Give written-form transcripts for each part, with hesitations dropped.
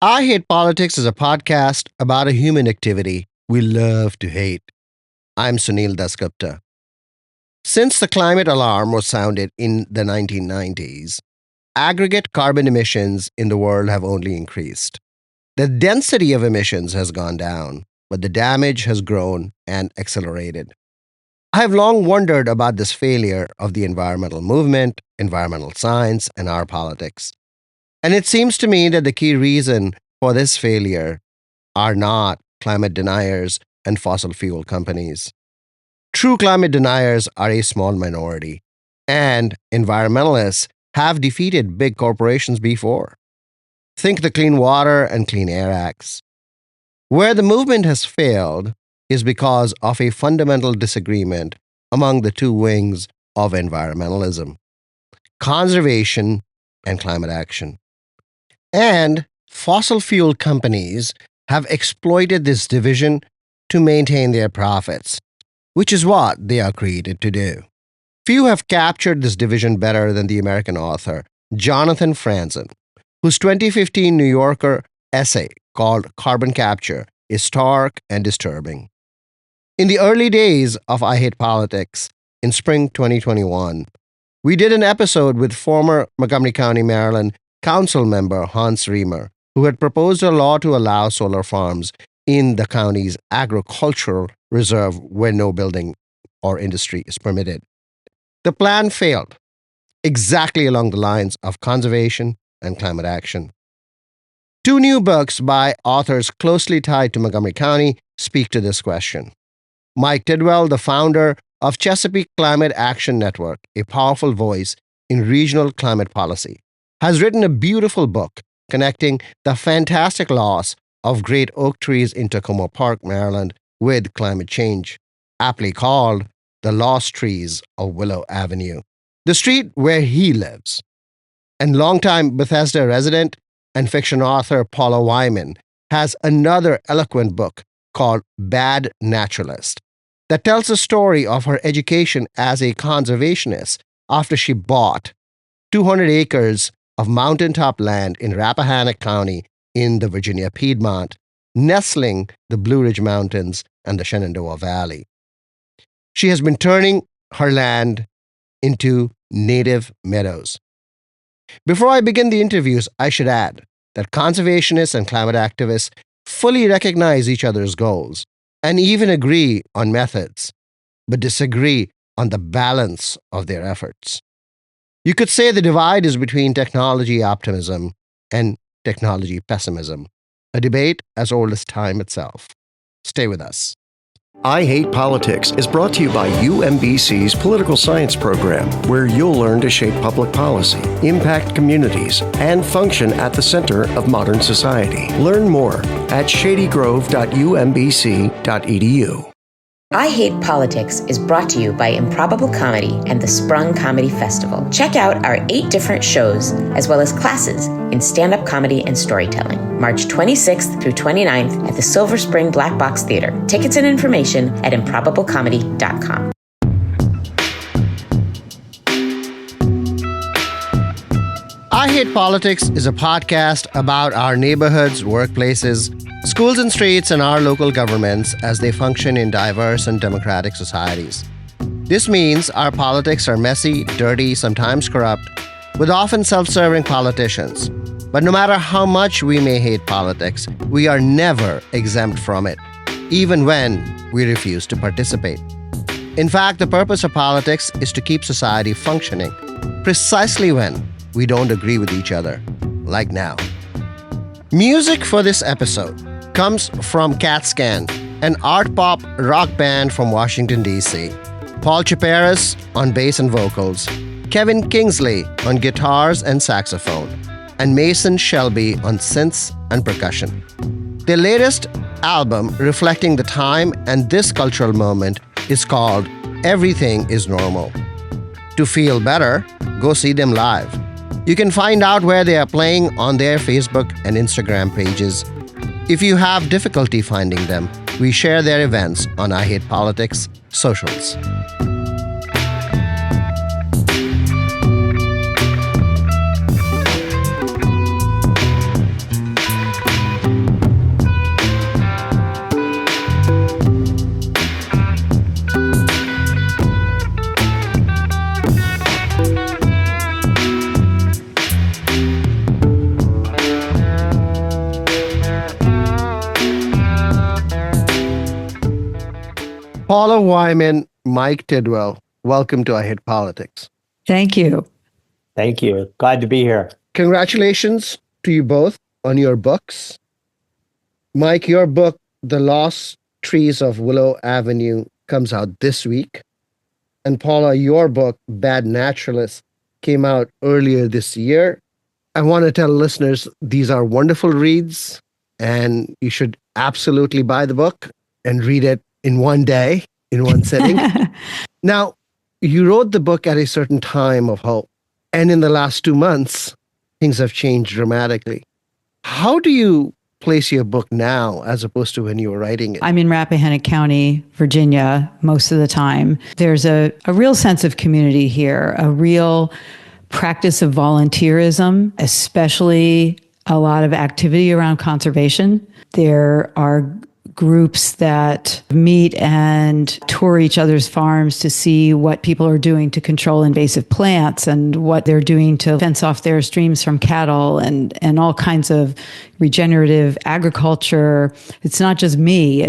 I Hate Politics is a podcast about a human activity we love to hate. I'm Sunil Dasgupta. Since the climate alarm was sounded in the 1990s, aggregate carbon emissions in the world have only increased. The density of emissions has gone down, but the damage has grown and accelerated. I have long wondered about this failure of the environmental movement, environmental science, and our politics. And it seems to me that the key reason for this failure are not climate deniers and fossil fuel companies. True climate deniers are a small minority, and environmentalists have defeated big corporations before. Think the Clean Water and Clean Air Acts. Where the movement has failed is because of a fundamental disagreement among the two wings of environmentalism: conservation and climate action. And fossil fuel companies have exploited this division to maintain their profits, which is what they are created to do. Few have captured this division better than the American author Jonathan Franzen, whose 2015 New Yorker essay called Carbon Capture is stark and disturbing. In the early days of I Hate Politics, in spring 2021, we did an episode with former Montgomery County, Maryland council member Hans Riemer, who had proposed a law to allow solar farms in the county's agricultural reserve where no building or industry is permitted. The plan failed, exactly along the lines of conservation and climate action. Two new books by authors closely tied to Montgomery County speak to this question. Mike Tidwell, the founder of Chesapeake Climate Action Network, a powerful voice in regional climate policy, has written a beautiful book connecting the fantastic loss of great oak trees in Tacoma Park, Maryland, with climate change, aptly called The Lost Trees of Willow Avenue, the street where he lives. And longtime Bethesda resident and fiction author Paula Wyman has another eloquent book called Bad Naturalist that tells the story of her education as a conservationist after she bought 200 acres of mountaintop land in Rappahannock County in the Virginia Piedmont, nestling the Blue Ridge Mountains and the Shenandoah Valley. She has been turning her land into native meadows. Before I begin the interviews, I should add that conservationists and climate activists fully recognize each other's goals and even agree on methods, but disagree on the balance of their efforts. You could say the divide is between technology optimism and technology pessimism, a debate as old as time itself. Stay with us. I Hate Politics is brought to you by UMBC's Political Science Program, where you'll learn to shape public policy, impact communities, and function at the center of modern society. Learn more at shadygrove.umbc.edu. I Hate Politics is brought to you by Improbable Comedy and the Sprung Comedy Festival. Check out our 8 different shows, as well as classes in stand-up comedy and storytelling, March 26th through 29th at the Silver Spring Black Box Theater. Tickets and information at improbablecomedy.com. I Hate Politics is a podcast about our neighborhoods, workplaces, schools and streets, and our local governments as they function in diverse and democratic societies. This means our politics are messy, dirty, sometimes corrupt, with often self-serving politicians. But no matter how much we may hate politics, we are never exempt from it, even when we refuse to participate. In fact, the purpose of politics is to keep society functioning, precisely when we don't agree with each other, like now. Music for this episode comes from CatScan, an art pop rock band from Washington, D.C. Paul Chaperis on bass and vocals, Kevin Kingsley on guitars and saxophone, and Mason Shelby on synths and percussion. Their latest album, reflecting the time and this cultural moment, is called Everything is Normal. To feel better, go see them live. You can find out where they are playing on their Facebook and Instagram pages. If you have difficulty finding them, we share their events on I Hate Politics socials. Paula Wyman, Mike Tidwell, welcome to I Hate Politics. Thank you. Thank you. Glad to be here. Congratulations to you both on your books. Mike, your book, The Lost Trees of Willow Avenue, comes out this week. And Paula, your book, Bad Naturalists, came out earlier this year. I want to tell listeners these are wonderful reads, and you should absolutely buy the book and read it in one day, in one sitting. Now, you wrote the book at a certain time of hope, and in the last 2 months, things have changed dramatically. How do you place your book now as opposed to when you were writing it? I'm in Rappahannock County, Virginia, most of the time. There's a real sense of community here, a real practice of volunteerism, especially a lot of activity around conservation. There are groups that meet and tour each other's farms to see what people are doing to control invasive plants and what they're doing to fence off their streams from cattle and all kinds of regenerative agriculture. It's not just me.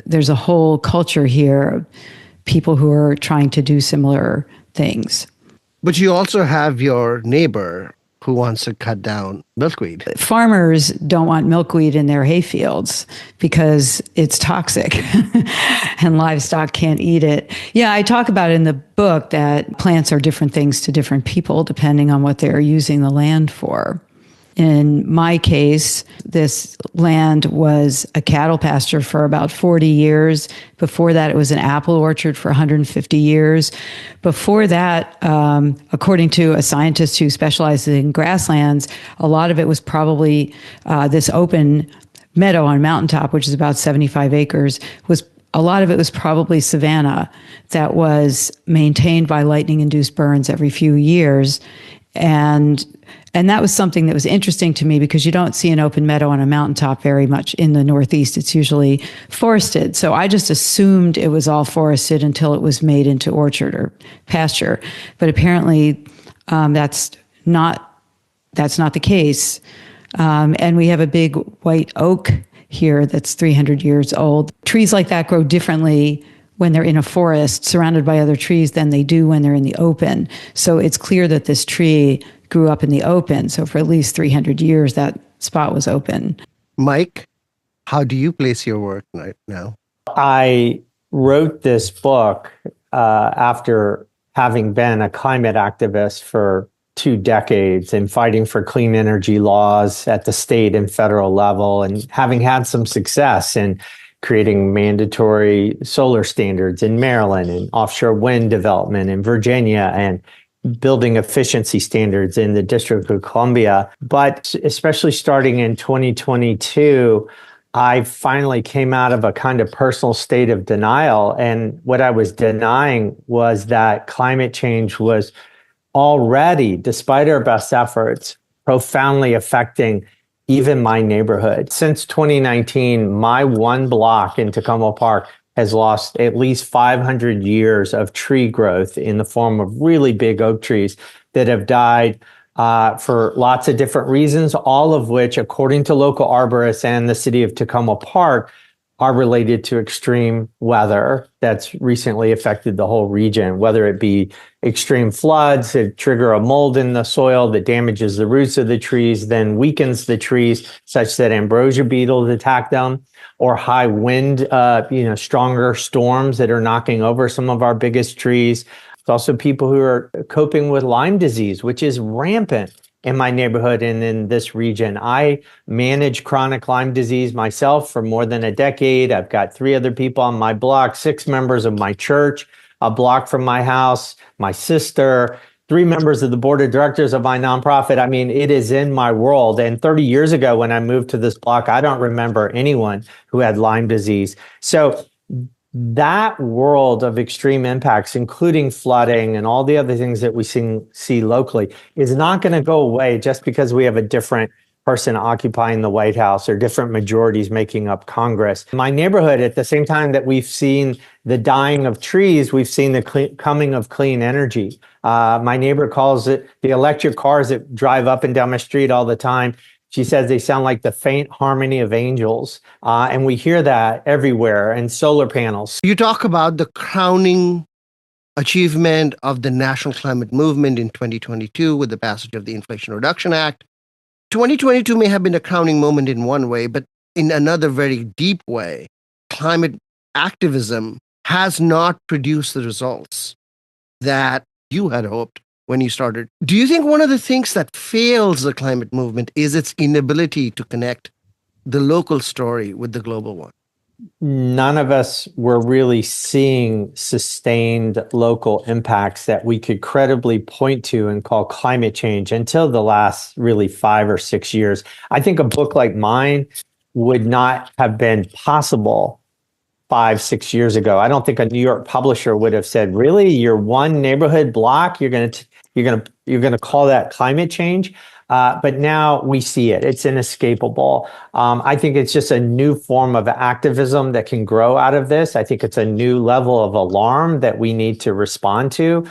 There's a whole culture here of people who are trying to do similar things. But you also have your neighbor who wants to cut down milkweed. Farmers don't want milkweed in their hayfields because it's toxic and livestock can't eat it. Yeah, I talk about in the book that plants are different things to different people depending on what they're using the land for. In my case, this land was a cattle pasture for about 40 years. Before that, it was an apple orchard for 150 years. Before that, according to a scientist who specializes in grasslands, a lot of it was probably this open meadow on mountaintop, which is about 75 acres, a lot of it was probably savanna that was maintained by lightning-induced burns every few years. And that was something that was interesting to me because you don't see an open meadow on a mountaintop very much in the Northeast. It's usually forested. So I just assumed it was all forested until it was made into orchard or pasture. But apparently that's not the case. And we have a big white oak here that's 300 years old. Trees like that grow differently when they're in a forest surrounded by other trees than they do when they're in the open. So it's clear that this tree grew up in the open. So for at least 300 years, that spot was open. Mike, how do you place your work right now? I wrote this book after having been a climate activist for 2 decades and fighting for clean energy laws at the state and federal level, and having had some success in creating mandatory solar standards in Maryland and offshore wind development in Virginia and building efficiency standards in the District of Columbia. But especially starting in 2022, I finally came out of a kind of personal state of denial. And what I was denying was that climate change was already, despite our best efforts, profoundly affecting even my neighborhood. Since 2019, my one block in Tacoma Park has lost at least 500 years of tree growth in the form of really big oak trees that have died for lots of different reasons, all of which, according to local arborists and the city of Tacoma Park, are related to extreme weather that's recently affected the whole region, whether it be extreme floods that trigger a mold in the soil that damages the roots of the trees, then weakens the trees such that ambrosia beetles attack them, or high wind, stronger storms that are knocking over some of our biggest trees. It's also people who are coping with Lyme disease, which is rampant in my neighborhood and in this region. I manage chronic Lyme disease myself for more than a decade. I've got 3 other people on my block, 6 members of my church, a block from my house, my sister, 3 members of the board of directors of my nonprofit. I mean, it is in my world. And 30 years ago, when I moved to this block, I don't remember anyone who had Lyme disease. So that world of extreme impacts, including flooding and all the other things that we see locally, is not going to go away just because we have a different person occupying the White House or different majorities making up Congress. My neighborhood, at the same time that we've seen the dying of trees, we've seen the coming of clean energy. My neighbor calls it the electric cars that drive up and down my street all the time. She says they sound like the faint harmony of angels. And we hear that everywhere, and solar panels. You talk about the crowning achievement of the national climate movement in 2022 with the passage of the Inflation Reduction Act. 2022 may have been a crowning moment in one way, but in another very deep way, climate activism has not produced the results that you had hoped when you started. Do you think one of the things that fails the climate movement is its inability to connect the local story with the global one? None of us were really seeing sustained local impacts that we could credibly point to and call climate change until the last really 5 or 6 years. I think a book like mine would not have been possible 5, 6 years ago. I don't think a New York publisher would have said, "Really, your one neighborhood block, you're going to call that climate change?" But now we see it. It's inescapable. I think it's just a new form of activism that can grow out of this. I think it's a new level of alarm that we need to respond to.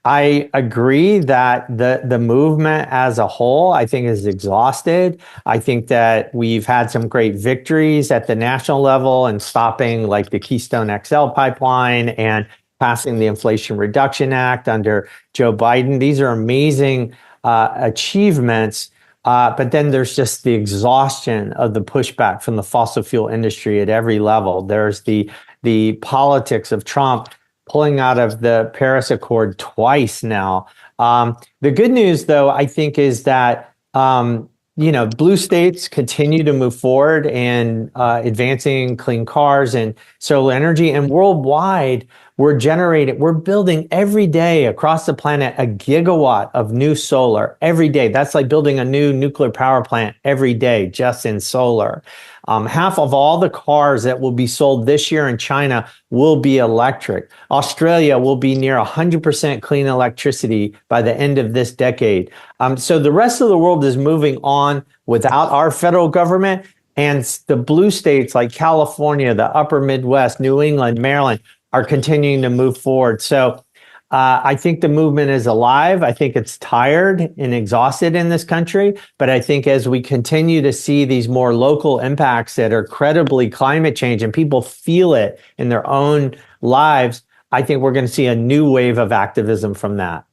I agree that the movement as a whole, I think, is exhausted. I think that we've had some great victories at the national level and stopping like the Keystone XL pipeline and passing the Inflation Reduction Act under Joe Biden. These are amazing achievements, but then there's just the exhaustion of the pushback from the fossil fuel industry at every level. There's the politics of Trump pulling out of the Paris Accord twice now. The good news, though, I think, is that blue states continue to move forward and advancing clean cars and solar energy, and worldwide, we're building every day across the planet a gigawatt of new solar every day. That's like building a new nuclear power plant every day just in solar. Half of all the cars that will be sold this year in China will be electric. Australia will be near 100% clean electricity by the end of this decade. So the rest of the world is moving on without our federal government. And the blue states like California, the upper Midwest, New England, Maryland, are continuing to move forward. So I think the movement is alive. I think it's tired and exhausted in this country. But I think as we continue to see these more local impacts that are credibly climate change and people feel it in their own lives, I think we're going to see a new wave of activism from that.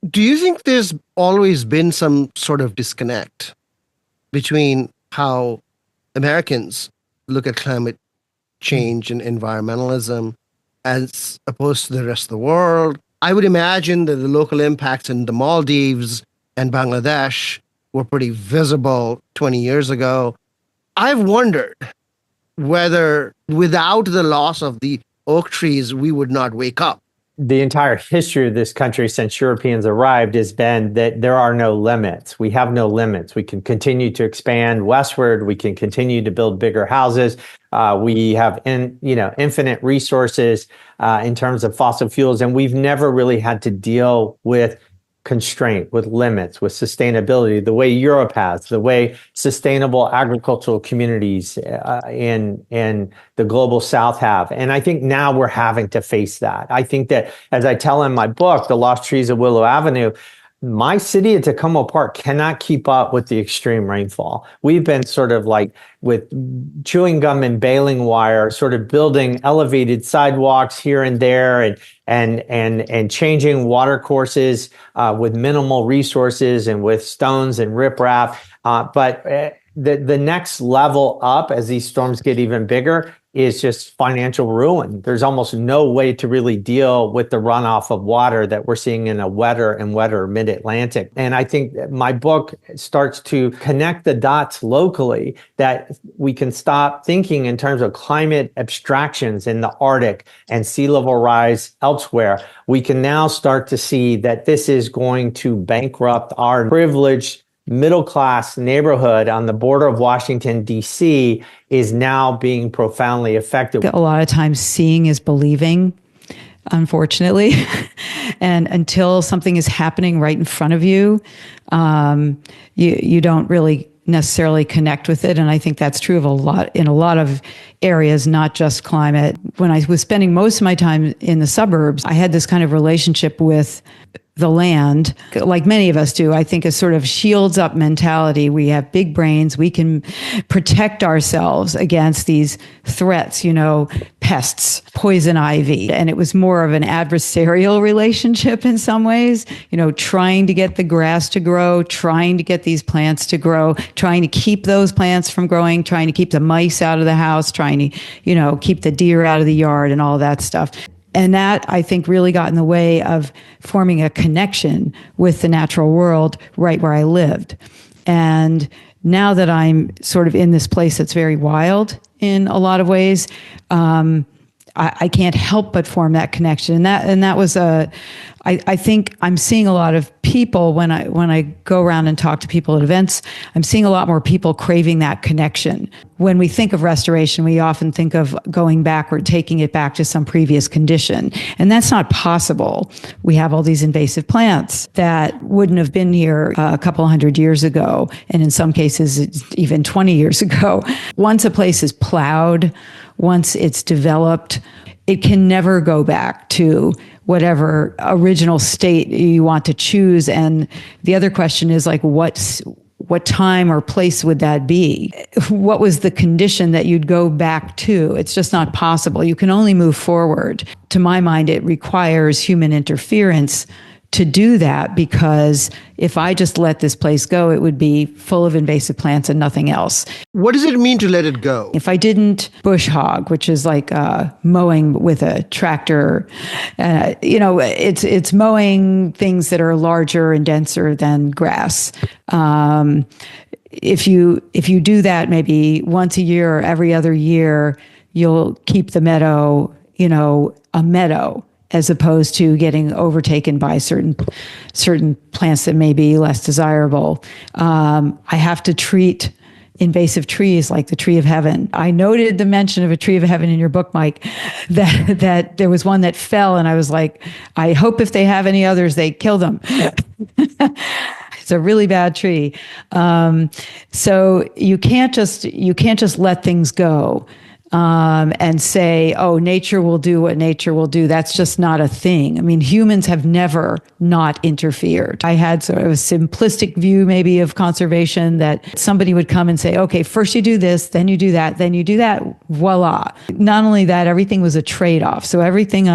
Do you think there's always been some sort of disconnect between how Americans look at climate change and environmentalism as opposed to the rest of the world? I would imagine that the local impacts in the Maldives and Bangladesh were pretty visible 20 years ago. I've wondered whether without the loss of the oak trees, we would not wake up. The entire history of this country since Europeans arrived has been that there are no limits. We have no limits. We can continue to expand westward. We can continue to build bigger houses. We have infinite resources in terms of fossil fuels, and we've never really had to deal with constraint, with limits, with sustainability, the way Europe has, the way sustainable agricultural communities in the global South have. And I think now we're having to face that. I think that, as I tell in my book, The Lost Trees of Willow Avenue, my city of Tacoma Park cannot keep up with the extreme rainfall. We've been sort of like with chewing gum and baling wire, sort of building elevated sidewalks here and there and changing water courses with minimal resources and with stones and riprap. But the next level up as these storms get even bigger is just financial ruin. There's almost no way to really deal with the runoff of water that we're seeing in a wetter and wetter mid-Atlantic. And I think my book starts to connect the dots locally, that we can stop thinking in terms of climate abstractions in the Arctic and sea level rise elsewhere. We can now start to see that this is going to bankrupt our privileged middle-class neighborhood on the border of Washington, D.C. is now being profoundly affected. A lot of times seeing is believing, unfortunately. And until something is happening right in front of you, you don't really necessarily connect with it. And I think that's true of in a lot of areas, not just climate. When I was spending most of my time in the suburbs, I had this kind of relationship with the land, like many of us do, I think, a sort of shields up mentality. We have big brains. We can protect ourselves against these threats, pests, poison ivy. And it was more of an adversarial relationship in some ways, trying to get the grass to grow, trying to get these plants to grow, trying to keep those plants from growing, trying to keep the mice out of the house, trying to, keep the deer out of the yard and all that stuff. And that, I think, really got in the way of forming a connection with the natural world right where I lived. And now that I'm sort of in this place that's very wild in a lot of ways, I can't help but form that connection. And that was I think I'm seeing a lot of people when I go around and talk to people at events, I'm seeing a lot more people craving that connection. When we think of restoration, we often think of going backward, taking it back to some previous condition. And that's not possible. We have all these invasive plants that wouldn't have been here a couple hundred years ago. And in some cases, even 20 years ago. Once a place is plowed, once it's developed, it can never go back to whatever original state you want to choose. And the other question is like, what time or place would that be? What was the condition that you'd go back to? It's just not possible. You can only move forward. To my mind, it requires human interference to do that, because if I just let this place go, it would be full of invasive plants and nothing else. What does it mean to let it go? If I didn't bush hog, which is like mowing with a tractor, it's mowing things that are larger and denser than grass. If you do that maybe once a year or every other year, you'll keep the meadow, a meadow, as opposed to getting overtaken by certain plants that may be less desirable. I have to treat invasive trees like the tree of heaven. I noted the mention of a tree of heaven in your book, Mike, that there was one that fell, and I was like, I hope if they have any others, they kill them. It's a really bad tree. So you can't just let things go. And say, oh, nature will do what nature will do. That's just not a thing. I mean, humans have never not interfered. I had sort of a simplistic view maybe of conservation, that somebody would come and say, okay, first you do this, then you do that, then you do that, voila. Not only that, everything was a trade-off. So everything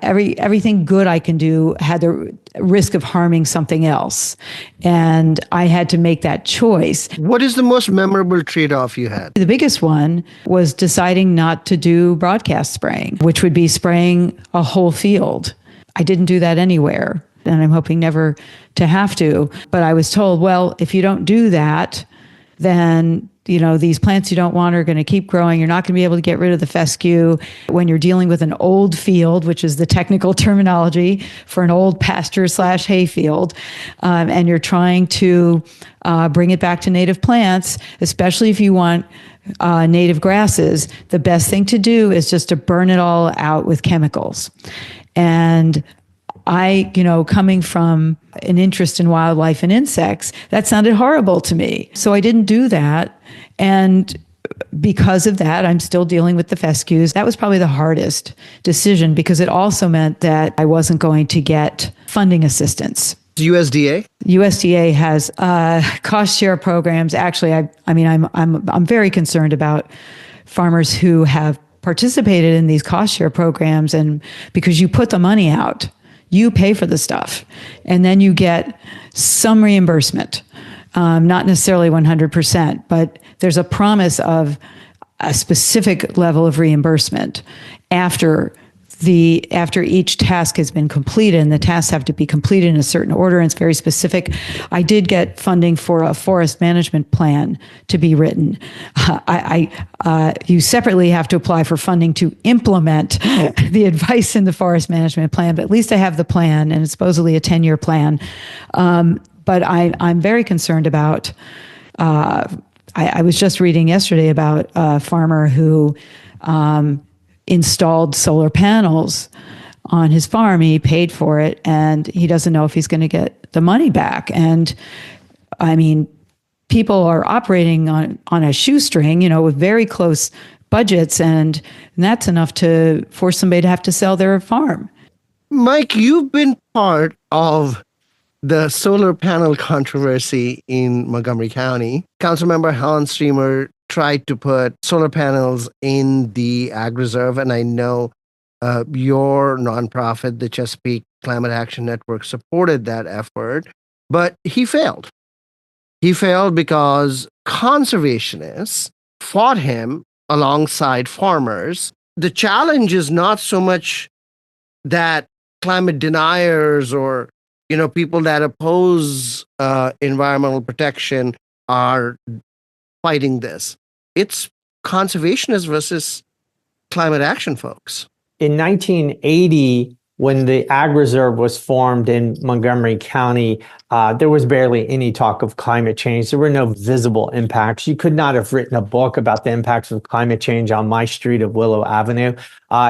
everything good I can do had the risk of harming something else. And I had to make that choice. What is the most memorable trade-off you had? The biggest one was deciding not to do broadcast spraying, which would be spraying a whole field. I didn't do that anywhere, and I'm hoping never to have to. But I was told, well, if you don't do that, then these plants you don't want are going to keep growing. You're not going to be able to get rid of the fescue. When you're dealing with an old field, which is the technical terminology for an old pasture/hay field, and you're trying to bring it back to native plants, especially if you want native grasses, the best thing to do is just to burn it all out with chemicals. And I, coming from an interest in wildlife and insects, that sounded horrible to me. So I didn't do that. And because of that, I'm still dealing with the fescues. That was probably the hardest decision, because it also meant that I wasn't going to get funding assistance. USDA? USDA has cost share programs. Actually, I'm very concerned about farmers who have participated in these cost share programs, and because you put the money out, you pay for the stuff, and then you get some reimbursement, not necessarily 100%, but there's a promise of a specific level of reimbursement after each task has been completed, and the tasks have to be completed in a certain order, and it's very specific. I did get funding for a forest management plan to be written. You separately have to apply for funding to implement the advice in the forest management plan, but at least I have the plan, and it's supposedly a 10-year plan. But I'm very concerned about, I was just reading yesterday about a farmer who installed solar panels on his farm. He paid for it, and he doesn't know if he's going to get the money back. And I mean, people are operating on a shoestring, with very close budgets, and that's enough to force somebody to have to sell their farm. Mike, you've been part of the solar panel controversy in Montgomery County. Councilmember Hans Streamer tried to put solar panels in the ag reserve, and I know your nonprofit, the Chesapeake Climate Action Network, supported that effort, but he failed. He failed because conservationists fought him alongside farmers. The challenge is not so much that climate deniers or people that oppose environmental protection are fighting this. It's conservationists versus climate action folks. In 1980, when the Ag Reserve was formed in Montgomery County, there was barely any talk of climate change. There were no visible impacts. You could not have written a book about the impacts of climate change on my street of Willow Avenue.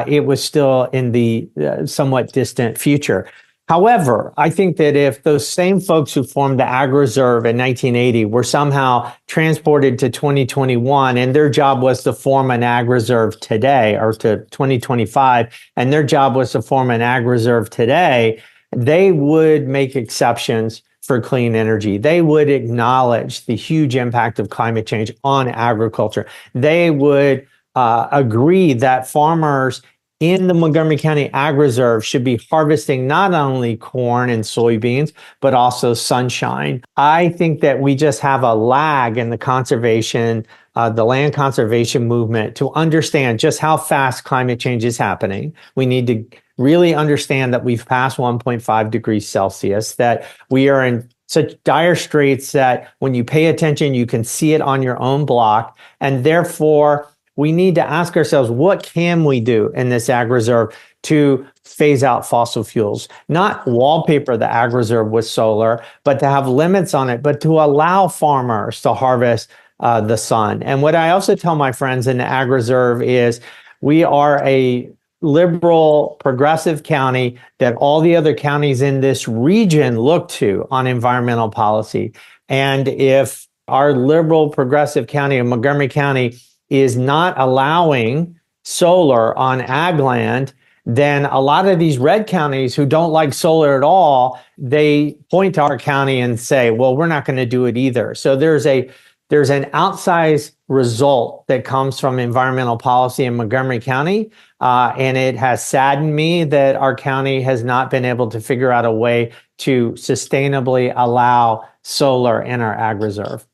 It was still in the somewhat distant future. However, I think that if those same folks who formed the Ag Reserve in 1980 were somehow transported to 2021 and their job was to form an Ag Reserve today, or to 2025, and their job was to form an Ag Reserve today, they would make exceptions for clean energy. They would acknowledge the huge impact of climate change on agriculture. They would agree that farmers in the Montgomery County Ag Reserve should be harvesting not only corn and soybeans, but also sunshine. I think that we just have a lag in the conservation, the land conservation movement to understand just how fast climate change is happening. We need to really understand that we've passed 1.5 degrees Celsius, that we are in such dire straits that when you pay attention, you can see it on your own block. And therefore, we need to ask ourselves, what can we do in this Ag Reserve to phase out fossil fuels? Not wallpaper the Ag Reserve with solar, but to have limits on it, but to allow farmers to harvest the sun. And what I also tell my friends in the Ag Reserve is we are a liberal, progressive county that all the other counties in this region look to on environmental policy. And if our liberal, progressive county of Montgomery County is not allowing solar on ag land, then a lot of these red counties who don't like solar at all, they point to our county and say, well, we're not going to do it either. So there's an outsized result that comes from environmental policy in Montgomery County. And it has saddened me that our county has not been able to figure out a way to sustainably allow solar in our ag reserve.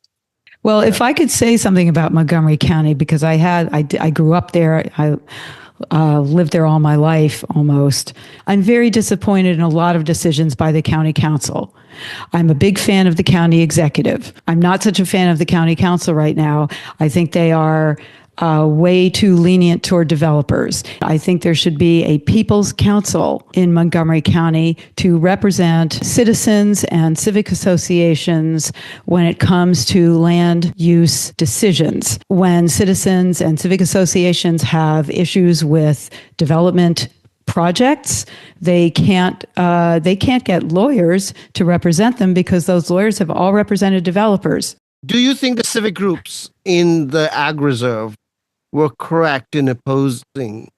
Well, if I could say something about Montgomery County, because I grew up there, I lived there all my life almost. I'm very disappointed in a lot of decisions by the county council. I'm a big fan of the county executive. I'm not such a fan of the county council right now. I think they are way too lenient toward developers. I think there should be a people's council in Montgomery County to represent citizens and civic associations when it comes to land use decisions. When citizens and civic associations have issues with development projects, they can't get lawyers to represent them because those lawyers have all represented developers. Do you think the civic groups in the Ag Reserve were correct in opposing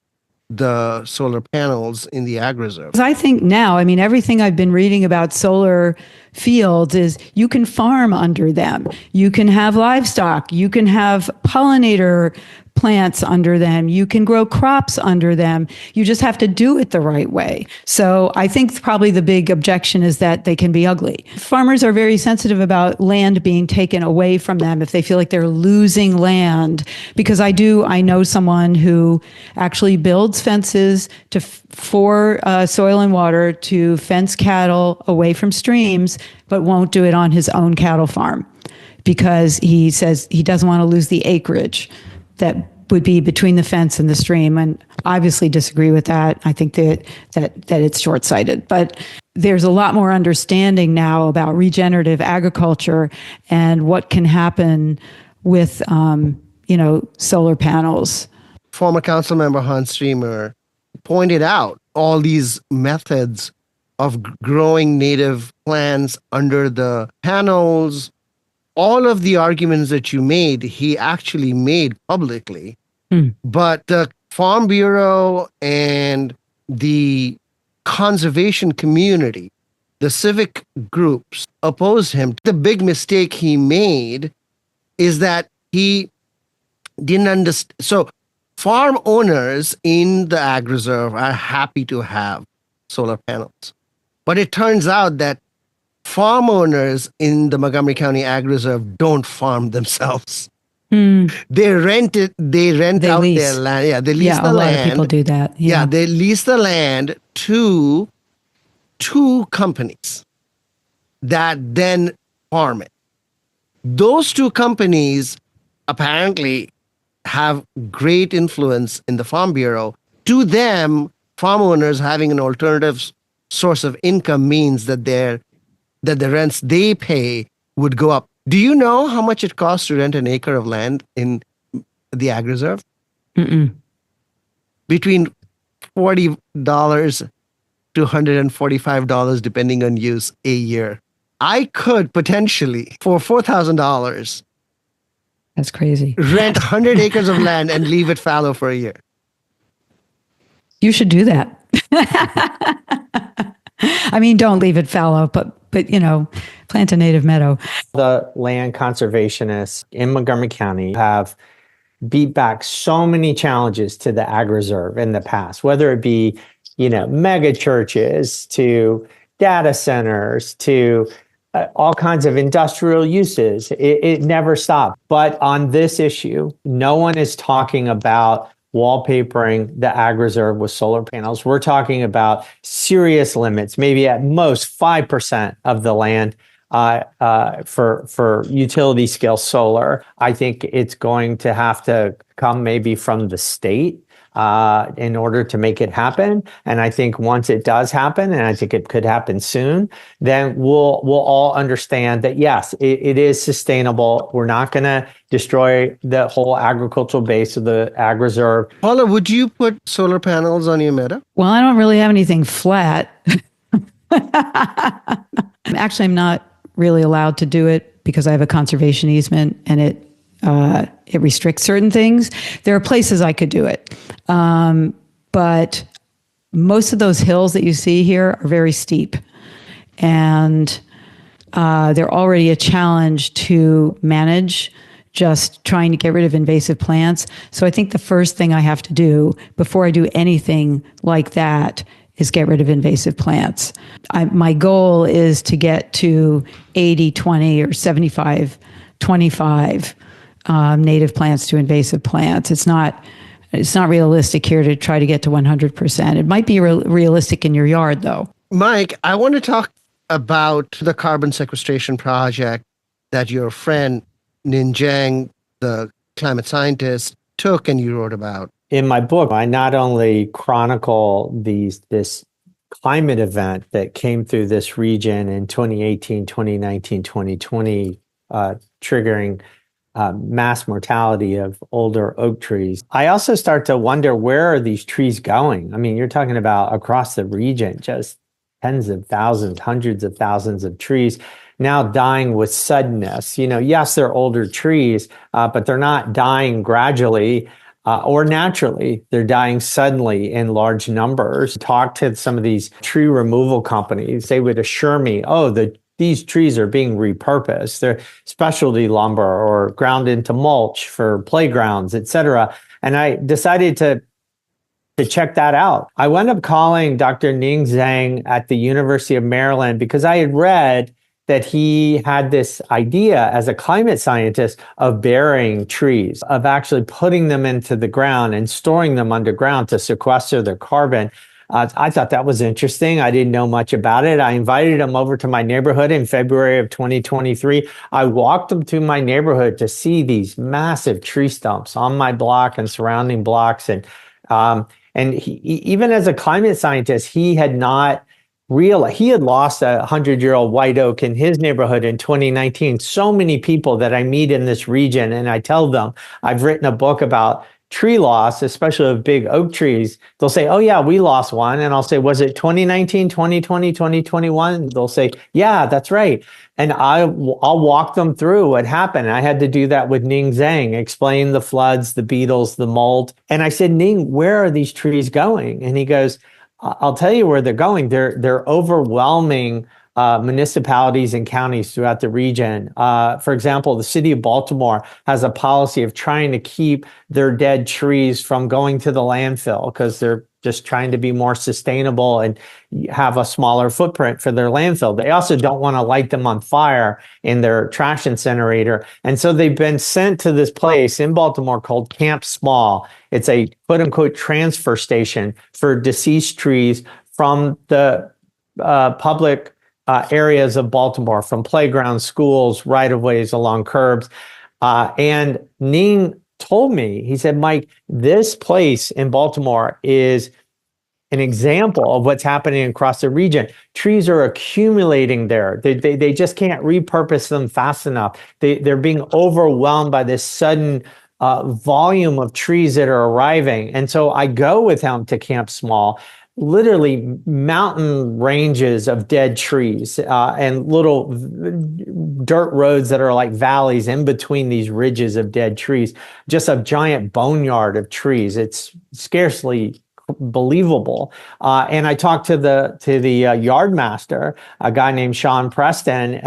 the solar panels in the Ag Reserve? I think now, everything I've been reading about solar fields is you can farm under them. You can have livestock. You can have pollinator plants under them. You can grow crops under them. You just have to do it the right way. So I think probably the big objection is that they can be ugly. Farmers are very sensitive about land being taken away from them if they feel like they're losing land. Because I know someone who actually builds fences for soil and water to fence cattle away from streams, but won't do it on his own cattle farm because he says he doesn't want to lose the acreage that would be between the fence and the stream. And I obviously disagree with that. I think that it's short-sighted. But there's a lot more understanding now about regenerative agriculture and what can happen with, solar panels. Former council member Hans Streamer pointed out all these methods of growing native plants under the panels. All of the arguments that you made, he actually made publicly. But the Farm Bureau and the conservation community the civic groups opposed him. The big mistake he made is that he didn't understand. So farm owners in the ag reserve are happy to have solar panels. But it turns out that farm owners in the Montgomery County Ag Reserve don't farm themselves. They rent it. They rent They out lease. their land. Yeah, they lease Yeah, the a lot land. of people do that. Yeah, they lease the land to two companies that then farm it. Those two companies apparently have great influence in the Farm Bureau. To them, farm owners having an alternative source of income means that the rents they pay would go up. Do you know how much it costs to rent an acre of land in the ag reserve? Mm-mm. Between $40 to $145, depending on use, a year. I could potentially, for $4,000, That's crazy. rent 100 acres of land and leave it fallow for a year. You should do that. I mean, don't leave it fallow, but plant a native meadow. The land conservationists in Montgomery County have beat back so many challenges to the ag reserve in the past, whether it be, mega churches to data centers to all kinds of industrial uses. It never stopped. But on this issue, no one is talking about wallpapering the ag reserve with solar panels. We're talking about serious limits, maybe at most 5% of the land for utility scale solar. I think it's going to have to come maybe from the state in order to make it happen. And I think once it does happen, and I think it could happen soon, then we'll all understand that, yes, it is sustainable. We're not going to destroy the whole agricultural base of the ag reserve. Paula, would you put solar panels on your meadow? Well, I don't really have anything flat. Actually, I'm not really allowed to do it because I have a conservation easement and it restricts certain things. There are places I could do it. But most of those hills that you see here are very steep. And they're already a challenge to manage, just trying to get rid of invasive plants. So I think the first thing I have to do before I do anything like that is get rid of invasive plants. My goal is to get to 80-20 or 75-25 native plants to invasive plants. It's not realistic here to try to get to 100%. It might be realistic in your yard, though. Mike, I want to talk about the carbon sequestration project that your friend Ning Zhang, the climate scientist, took and you wrote about. In my book, I not only chronicle this climate event that came through this region in 2018, 2019, 2020, triggering mass mortality of older oak trees. I also start to wonder, where are these trees going? I mean, you're talking about across the region, just tens of thousands, hundreds of thousands of trees now dying with suddenness. Yes, they're older trees, but they're not dying gradually or naturally. They're dying suddenly in large numbers. Talk to some of these tree removal companies. They would assure me, these trees are being repurposed. They're specialty lumber or ground into mulch for playgrounds, et cetera. And I decided to check that out. I wound up calling Dr. Ning Zhang at the University of Maryland because I had read that he had this idea as a climate scientist of burying trees, of actually putting them into the ground and storing them underground to sequester their carbon. I thought that was interesting. I didn't know much about it. I invited him over to my neighborhood in February of 2023. I walked him to my neighborhood to see these massive tree stumps on my block and surrounding blocks. And he, even as a climate scientist, he had not realized, he had lost a 100-year-old white oak in his neighborhood in 2019. So many people that I meet in this region, and I tell them, I've written a book about tree loss, especially of big oak trees. They'll say, oh yeah, we lost one. And I'll say, was it 2019, 2020, 2021? They'll say, yeah, that's right. And I'll walk them through what happened. I had to do that with Ning Zhang, explain the floods, the beetles, the mold. And I said, Ning, where are these trees going? And he goes, I'll tell you where they're going. They're overwhelming municipalities and counties throughout the region. For example, the city of Baltimore has a policy of trying to keep their dead trees from going to the landfill because they're just trying to be more sustainable and have a smaller footprint for their landfill. They also don't want to light them on fire in their trash incinerator. And so they've been sent to this place in Baltimore called Camp Small. It's a quote unquote transfer station for deceased trees from the public areas of Baltimore, from playgrounds, schools, right-of-ways, along curbs. And Ning told me, he said, Mike, this place in Baltimore is an example of what's happening across the region. Trees are accumulating there. They just can't repurpose them fast enough. They're being overwhelmed by this sudden volume of trees that are arriving. And so I go with him to Camp Small, literally mountain ranges of dead trees and little dirt roads that are like valleys in between these ridges of dead trees, just a giant boneyard of trees. It's scarcely believable. And I talked to the yard master, a guy named Sean Preston,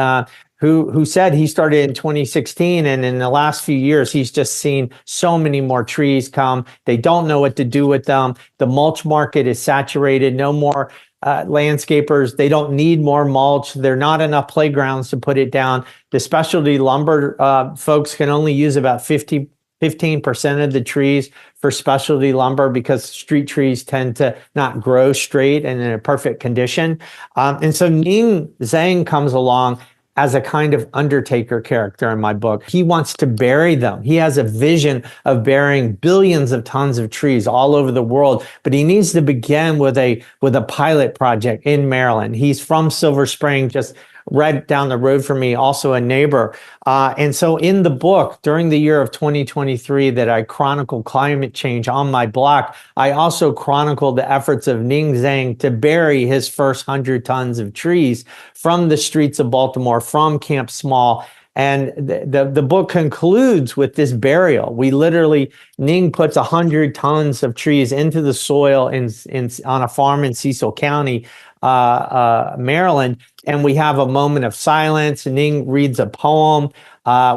who said he started in 2016, and in the last few years, he's just seen so many more trees come. They don't know what to do with them. The mulch market is saturated. No more landscapers. They don't need more mulch. There are not enough playgrounds to put it down. The specialty lumber folks can only use about 15% of the trees for specialty lumber because street trees tend to not grow straight and in a perfect condition. And so Ning Zhang comes along as a kind of undertaker character in my book. He wants to bury them. He has a vision of burying billions of tons of trees all over the world, but he needs to begin with a pilot project in Maryland. He's from Silver Spring, just right down the road from me, also a neighbor. And so in the book, during the year of 2023 that I chronicled climate change on my block, I also chronicled the efforts of Ning Zhang to bury his first 100 tons of trees from the streets of Baltimore, from Camp Small. And the book concludes with this burial. We literally, Ning puts 100 tons of trees into the soil on a farm in Cecil County, Maryland, and we have a moment of silence. Ning reads a poem.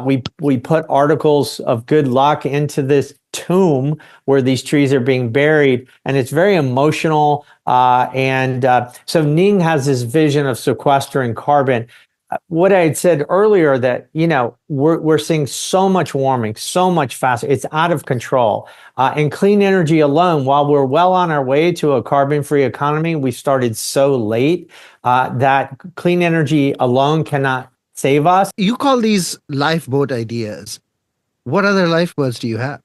We put articles of good luck into this tomb where these trees are being buried, and it's very emotional. So Ning has this vision of sequestering carbon. What I had said earlier, that we're seeing so much warming, so much faster. It's out of control. And clean energy alone, while we're well on our way to a carbon-free economy, we started so late that clean energy alone cannot save us. You call these lifeboat ideas. What other lifeboats do you have?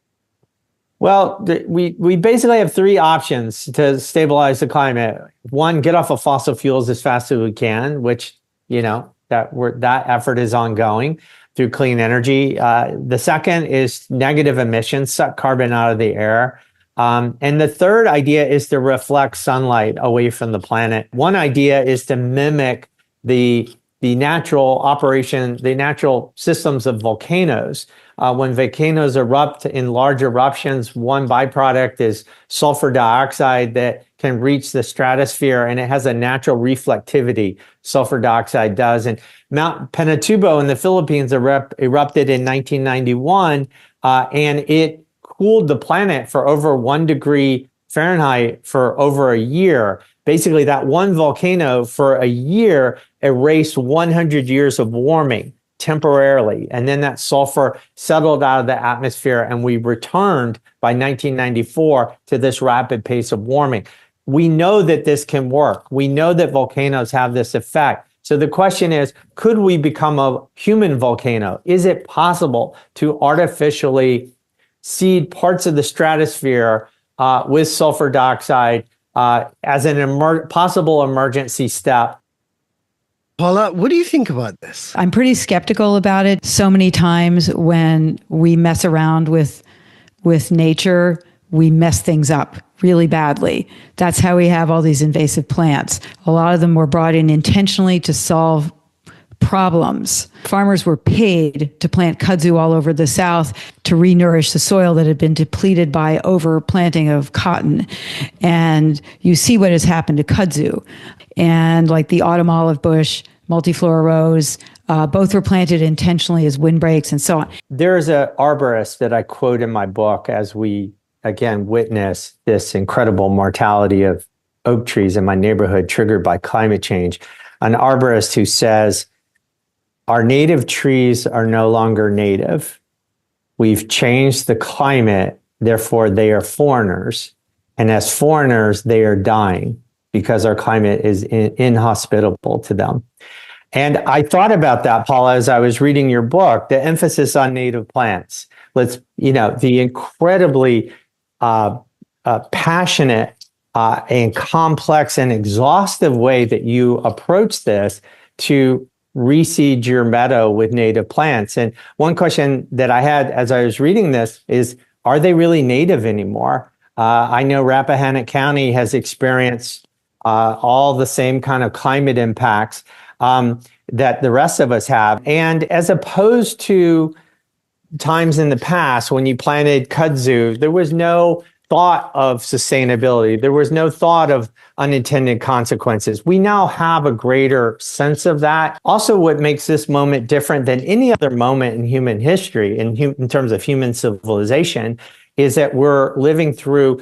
Well, we basically have three options to stabilize the climate. One, get off of fossil fuels as fast as we can, which that effort is ongoing through clean energy. The second is negative emissions, suck carbon out of the air. And the third idea is to reflect sunlight away from the planet. One idea is to mimic the natural operation, the natural systems of volcanoes. When volcanoes erupt in large eruptions, one byproduct is sulfur dioxide that can reach the stratosphere, and it has a natural reflectivity, sulfur dioxide does. And Mount Pinatubo in the Philippines erupted in 1991, and it cooled the planet for over 1 degree Fahrenheit for over a year. Basically, that one volcano for a year erased 100 years of warming temporarily. And then that sulfur settled out of the atmosphere, and we returned by 1994 to this rapid pace of warming. We know that this can work. We know that volcanoes have this effect. So the question is, could we become a human volcano? Is it possible to artificially seed parts of the stratosphere with sulfur dioxide as an possible emergency step? Paula, what do you think about this? I'm pretty skeptical about it. So many times when we mess around with nature, we mess things up really badly. That's how we have all these invasive plants. A lot of them were brought in intentionally to solve problems. Farmers were paid to plant kudzu all over the South to re-nourish the soil that had been depleted by overplanting of cotton. And you see what has happened to kudzu. And like the autumn olive bush multiflora rose. Both were planted intentionally as windbreaks and so on. There's an arborist that I quote in my book as we, again, witness this incredible mortality of oak trees in my neighborhood triggered by climate change. An arborist who says, our native trees are no longer native. We've changed the climate, therefore they are foreigners. And as foreigners, they are dying because our climate is inhospitable to them. And I thought about that, Paula, as I was reading your book, the emphasis on native plants. The incredibly passionate and complex and exhaustive way that you approach this to reseed your meadow with native plants. And one question that I had as I was reading this is, are they really native anymore? I know Rappahannock County has experienced all the same kind of climate impacts that the rest of us have. And as opposed to times in the past when you planted kudzu, there was no thought of sustainability. There was no thought of unintended consequences. We now have a greater sense of that. Also, what makes this moment different than any other moment in human history, in terms of human civilization, is that we're living through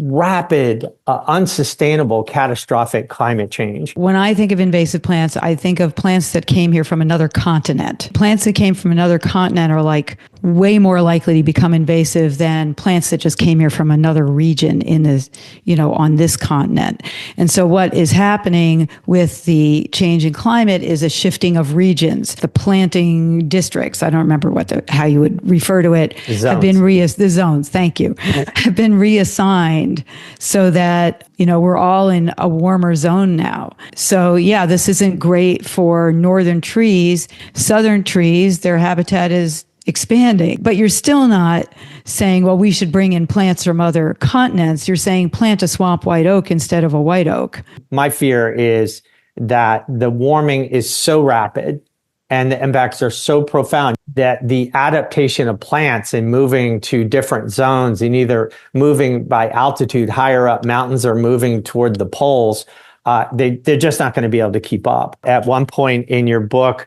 rapid, unsustainable, catastrophic climate change. When I think of invasive plants, I think of plants that came here from another continent. Plants that came from another continent are like way more likely to become invasive than plants that just came here from another region in this, on this continent. And so what is happening with the change in climate is a shifting of regions. The planting districts, I don't remember how you would refer to it, have been the zones, thank you, have been reassigned so that, we're all in a warmer zone now. So yeah, this isn't great for northern trees. Southern trees, their habitat is expanding, but you're still not saying, well, we should bring in plants from other continents. You're saying plant a swamp white oak instead of a white oak. My fear is that the warming is so rapid and the impacts are so profound that the adaptation of plants and moving to different zones and either moving by altitude higher up mountains or moving toward the poles, they're just not going to be able to keep up. At one point in your book,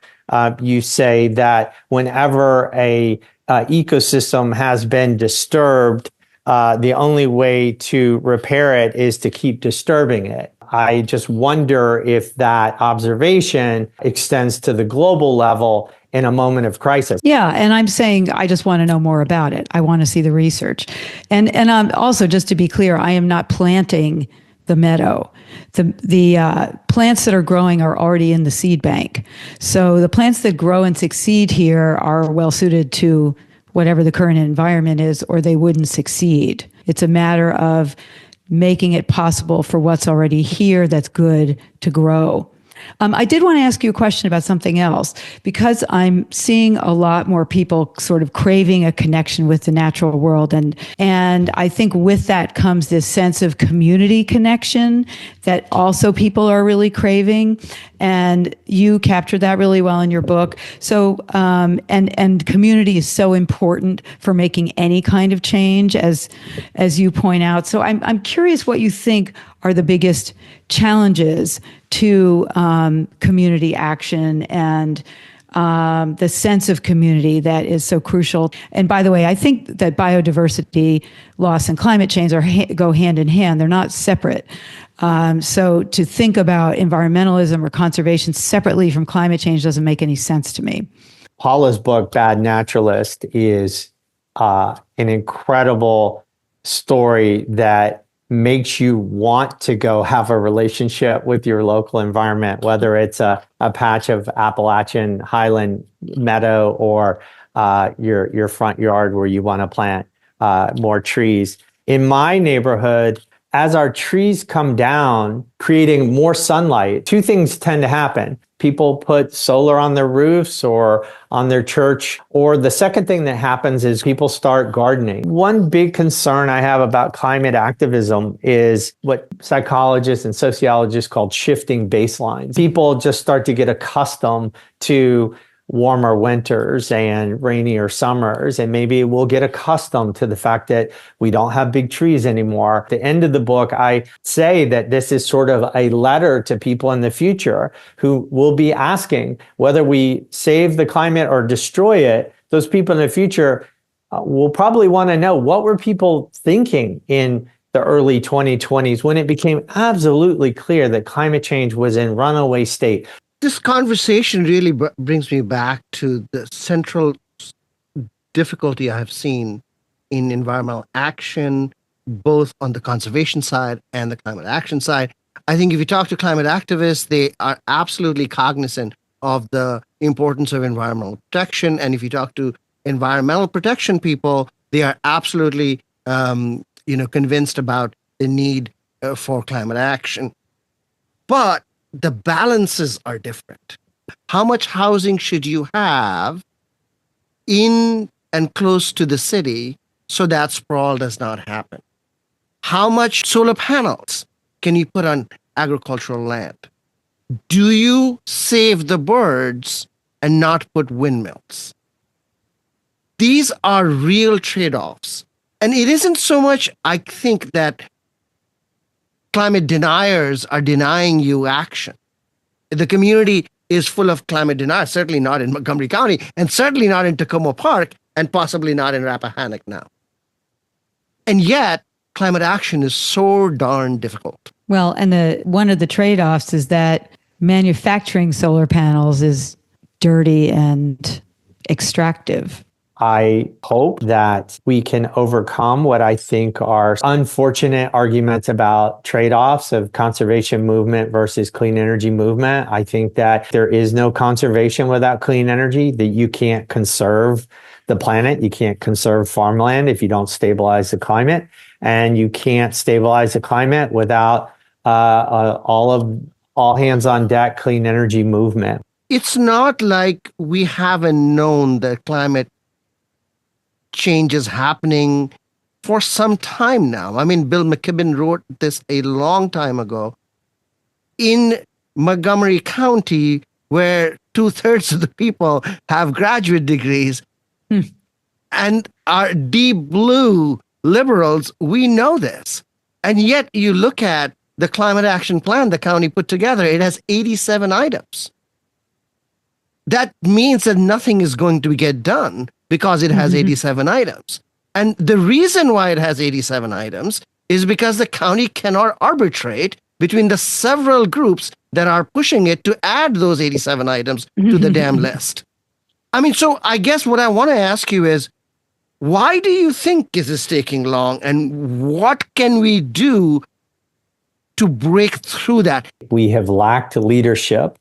you say that whenever a ecosystem has been disturbed, the only way to repair it is to keep disturbing it. I just wonder if that observation extends to the global level in a moment of crisis. Yeah, and I'm saying I just want to know more about it. I want to see the research. And also, just to be clear, I am not planting the meadow. The plants that are growing are already in the seed bank. So the plants that grow and succeed here are well suited to whatever the current environment is, or they wouldn't succeed. It's a matter of making it possible for what's already here that's good to grow. I did want to ask you a question about something else, because I'm seeing a lot more people sort of craving a connection with the natural world. And I think with that comes this sense of community connection that also people are really craving. And you captured that really well in your book. So, and community is so important for making any kind of change, as you point out. So I'm curious what you think are the biggest challenges to community action and the sense of community that is so crucial. And by the way, I think that biodiversity loss and climate change go hand in hand. They're not separate. So to think about environmentalism or conservation separately from climate change doesn't make any sense to me. Paula's book, Bad Naturalist, is an incredible story that makes you want to go have a relationship with your local environment, whether it's a patch of Appalachian highland meadow or your front yard where you want to plant more trees. In my neighborhood, as our trees come down, creating more sunlight, two things tend to happen. People put solar on their roofs or on their church. Or the second thing that happens is people start gardening. One big concern I have about climate activism is what psychologists and sociologists call shifting baselines. People just start to get accustomed to warmer winters and rainier summers. And maybe we'll get accustomed to the fact that we don't have big trees anymore. At the end of the book, I say that this is sort of a letter to people in the future who will be asking whether we save the climate or destroy it. Those people in the future will probably want to know, what were people thinking in the early 2020s when it became absolutely clear that climate change was in runaway state. This conversation really brings me back to the central difficulty I have seen in environmental action, both on the conservation side and the climate action side. I think if you talk to climate activists, they are absolutely cognizant of the importance of environmental protection. And if you talk to environmental protection people, they are absolutely convinced about the need for climate action. But the balances are different. How much housing should you have in and close to the city so that sprawl does not happen? How much solar panels can you put on agricultural land? Do you save the birds and not put windmills? These are real trade-offs. And it isn't so much, I think, that climate deniers are denying you action. The community is full of climate deniers, certainly not in Montgomery County, and certainly not in Tacoma Park, and possibly not in Rappahannock now. And yet, climate action is so darn difficult. Well, and one of the trade-offs is that manufacturing solar panels is dirty and extractive. I hope that we can overcome what I think are unfortunate arguments about trade-offs of conservation movement versus clean energy movement. I think that there is no conservation without clean energy, that you can't conserve the planet, you can't conserve farmland if you don't stabilize the climate, and you can't stabilize the climate without all hands on deck clean energy movement. It's not like we haven't known that climate change is happening for some time now. I mean, Bill McKibben wrote this a long time ago. In Montgomery County, where 2/3 of the people have graduate degrees and are deep blue liberals, we know this. And yet you look at the climate action plan the county put together, it has 87 items. That means that nothing is going to get done because it has 87 items. And the reason why it has 87 items is because the county cannot arbitrate between the several groups that are pushing it to add those 87 items to the damn list. I mean, so I guess what I want to ask you is, why do you think this is taking long, and what can we do to break through that? We have lacked leadership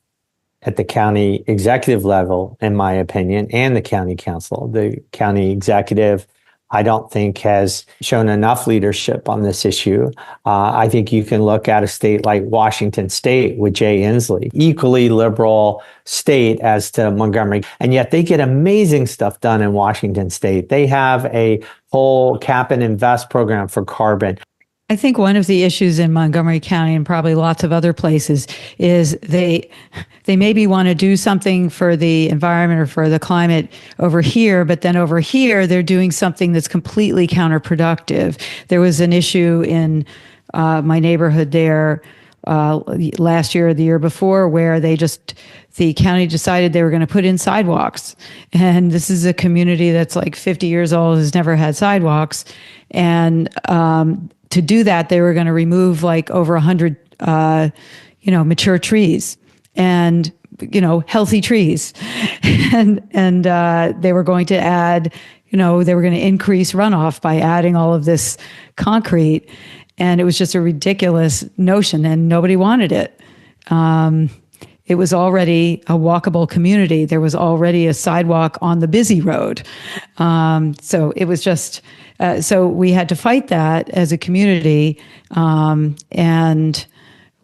at the county executive level, in my opinion, and the county council. The county executive, I don't think, has shown enough leadership on this issue. I think you can look at a state like Washington State with Jay Inslee, equally liberal state as to Montgomery, and yet they get amazing stuff done in Washington State. They have a whole cap and invest program for carbon. I think one of the issues in Montgomery County and probably lots of other places is they maybe want to do something for the environment or for the climate over here, but then over here they're doing something that's completely counterproductive. There was an issue in my neighborhood there last year or the year before where the county decided they were going to put in sidewalks. And this is a community that's like 50 years old, has never had sidewalks. And to do that, they were going to remove like over 100, mature trees and, healthy trees. and they were going to add, they were going to increase runoff by adding all of this concrete. And it was just a ridiculous notion and nobody wanted it. It was already a walkable community. There was already a sidewalk on the busy road. So it was just, so we had to fight that as a community, and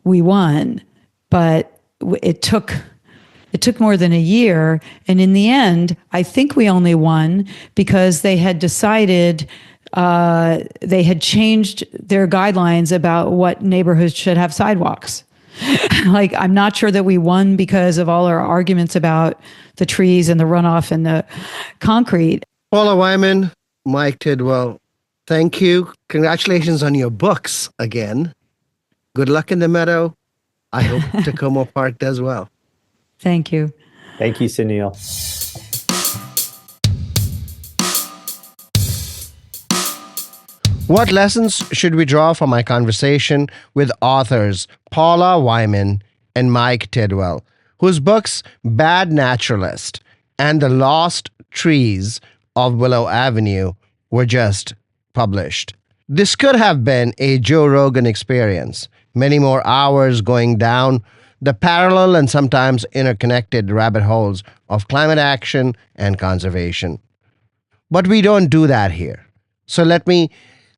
we won. But it took more than a year. And in the end, I think we only won because they had decided, they had changed their guidelines about what neighborhoods should have sidewalks. Like, I'm not sure that we won because of all our arguments about the trees and the runoff and the concrete. Paula Wyman, Mike Tidwell, thank you. Congratulations on your books again. Good luck in the meadow. I hope Tacoma Park does well. Thank you. Thank you, Sunil. What lessons should we draw from my conversation with authors Paula Wyman and Mike Tidwell, whose books Bad Naturalist and The Lost Trees of Willow Avenue were just published? This could have been a Joe Rogan experience, many more hours going down the parallel and sometimes interconnected rabbit holes of climate action and conservation. But we don't do that here. So let me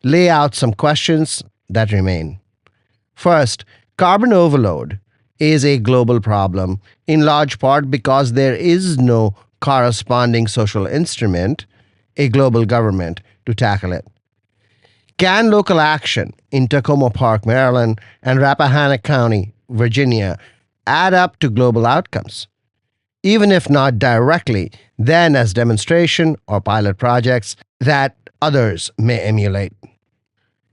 lay out some questions that remain. First, carbon overload is a global problem, in large part because there is no corresponding social instrument, a global government, to tackle it. Can local action in Tacoma Park, Maryland, and Rappahannock County, Virginia, add up to global outcomes? Even if not directly, then as demonstration or pilot projects that others may emulate.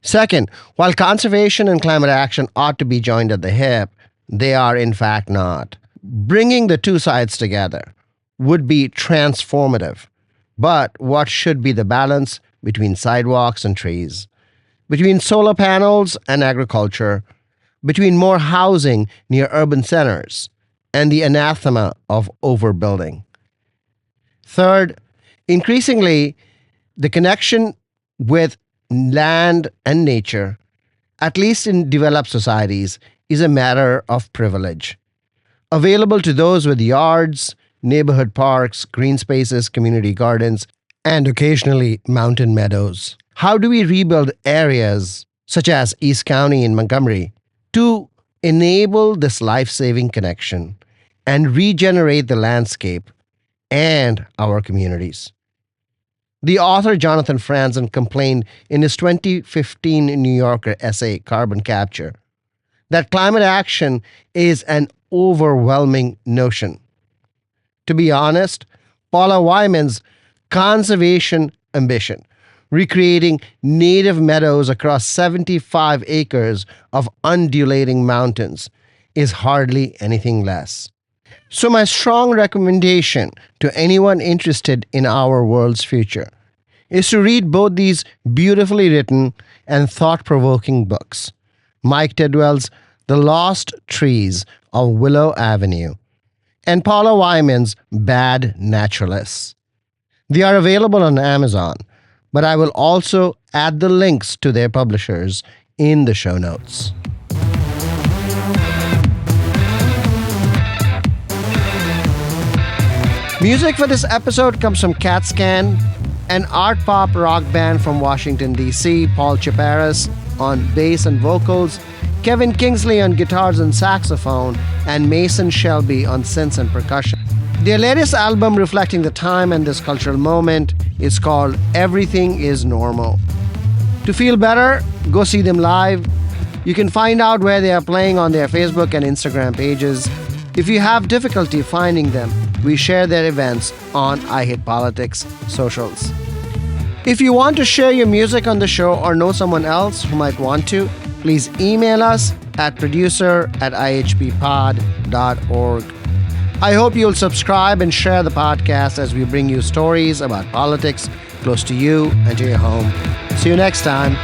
Second, while conservation and climate action ought to be joined at the hip, they are in fact not. Bringing the two sides together would be transformative. But what should be the balance between sidewalks and trees, between solar panels and agriculture, between more housing near urban centers and the anathema of overbuilding? Third, increasingly, the connection with land and nature, at least in developed societies, is a matter of privilege, available to those with yards, neighborhood parks, green spaces, community gardens, and occasionally mountain meadows. How do we rebuild areas such as East County in Montgomery to enable this life-saving connection and regenerate the landscape and our communities? The author Jonathan Franzen complained in his 2015 New Yorker essay, Carbon Capture, that climate action is an overwhelming notion. To be honest, Paula Wyman's conservation ambition, recreating native meadows across 75 acres of undulating mountains, is hardly anything less. So my strong recommendation to anyone interested in our world's future is to read both these beautifully written and thought-provoking books, Mike Tidwell's The Lost Trees of Willow Avenue and Paula Wyman's Bad Naturalists. They are available on Amazon, but I will also add the links to their publishers in the show notes. Music for this episode comes from CatScan, an art pop rock band from Washington, D.C., Paul Chaparas on bass and vocals, Kevin Kingsley on guitars and saxophone, and Mason Shelby on synths and percussion. Their latest album reflecting the time and this cultural moment is called Everything is Normal. To feel better, go see them live. You can find out where they are playing on their Facebook and Instagram pages. If you have difficulty finding them, we share their events on I Hate Politics socials. If you want to share your music on the show or know someone else who might want to, please email us at producer@ihppod.org. I hope you'll subscribe and share the podcast as we bring you stories about politics close to you and to your home. See you next time.